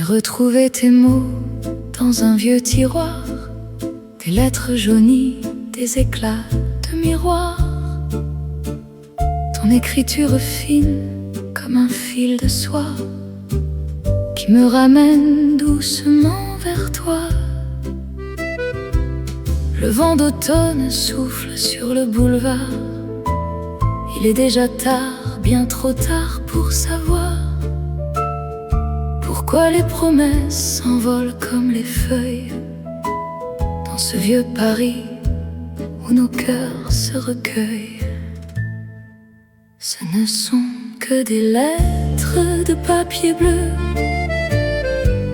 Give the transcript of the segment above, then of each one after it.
retrouvé tes mots dans un vieux tiroir, des lettres jaunies, des éclats de miroir. Ton écriture fine comme un fil de soie qui me ramène doucement vers toi. Le vent d'automne souffle sur le boulevard. Il est déjà tard, bien trop tard pour savoir pourquoi les promesses s'envolent comme les feuilles dans ce vieux Paris où nos cœurs se recueillent. Ce ne sont que des lettres de papier bleu,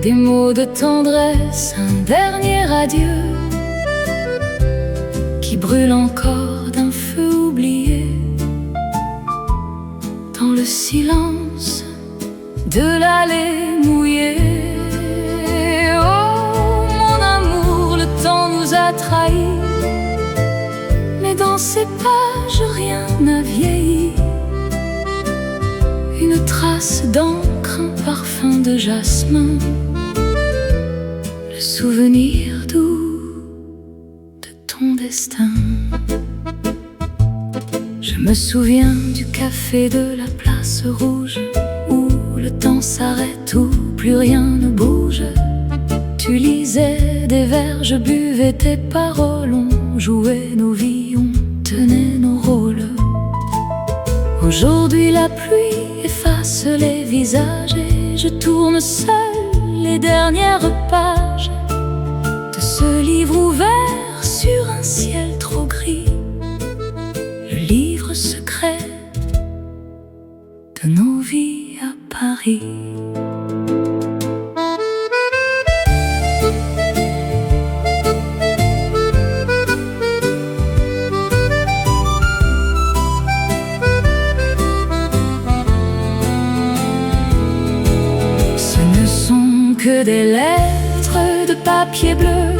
des mots de tendresse, un dernier adieu qui brûle encore d'un feu oublié dans le silence de l'allée mouillée. Oh mon amour, le temps nous a trahis, mais dans ces pages rien n'a vieilli. Une trace d'encre, un parfum de jasmin, le souvenir doux de ton destin. Je me souviens du café de la place rouge, où le temps s'arrête, où plus rien ne bouge. Tu lisais des vers, je buvais tes paroles, on jouait nos vies, on tenait nos rôles. Aujourd'hui la pluie efface les visages et je tourne seul les dernières pages de ce livre ouvert sur un ciel trop gris, le livre secret de nos vies à Paris. Que des lettres de papier bleu,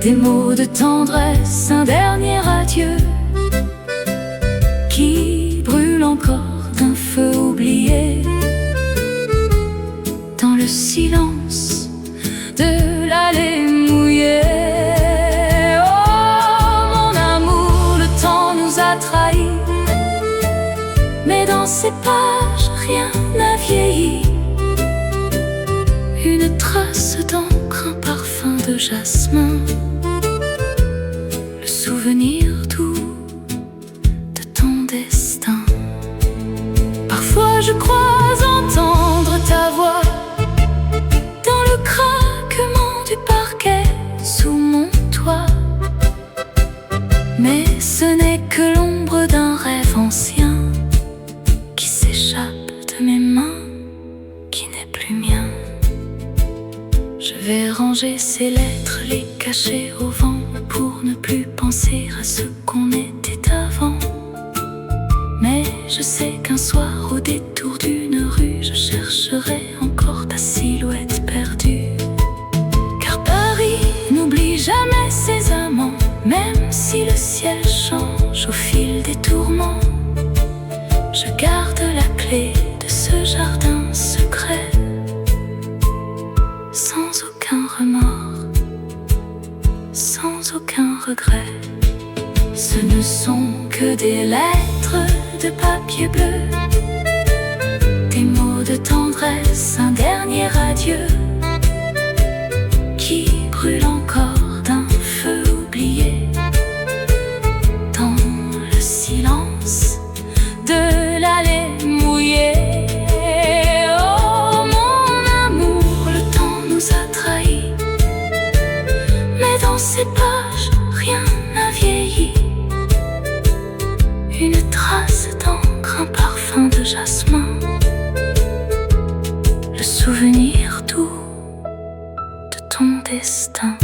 des mots de tendresse, un dernier adieu qui brûle encore d'un feu oublié dans le silence de l'allée mouillée. Oh mon amour, le temps nous a trahis, mais dans ces pages rien n'a vieilli. Une trace d'encre, un parfum de jasmin, le souvenir doux de ton destin. Parfois je crois entendre ta voix dans le craquement du parquet sous mon toit, mais ce n'est que l'ombre d'un rêve ancien qui s'échappe de mes mains, qui n'est plus mien. Je vais ranger ces lettres, les cacher au vent, pour ne plus penser à ce qu'on était avant. Mais je sais qu'un soir, au détour d'une rue, je chercherai encore ta silhouette perdue. Car Paris n'oublie jamais ses amants, même si le ciel change au fil des tourments. Je garde la clé de ce jardin secret, sans aucun remords, sans aucun regret. Ce ne sont que des lettres de papier bleu, des mots de tendresse, un dernier adieu qui brûle encore d'un feu oublié dans le silence de l'allée mouillée. Ces pages, rien n'a vieilli. Une trace d'encre, un parfum de jasmin, le souvenir doux de ton destin.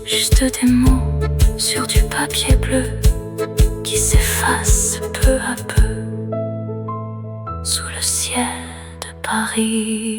Juste des mots sur du papier bleu qui s'effacent peu à peu sous le ciel de Paris.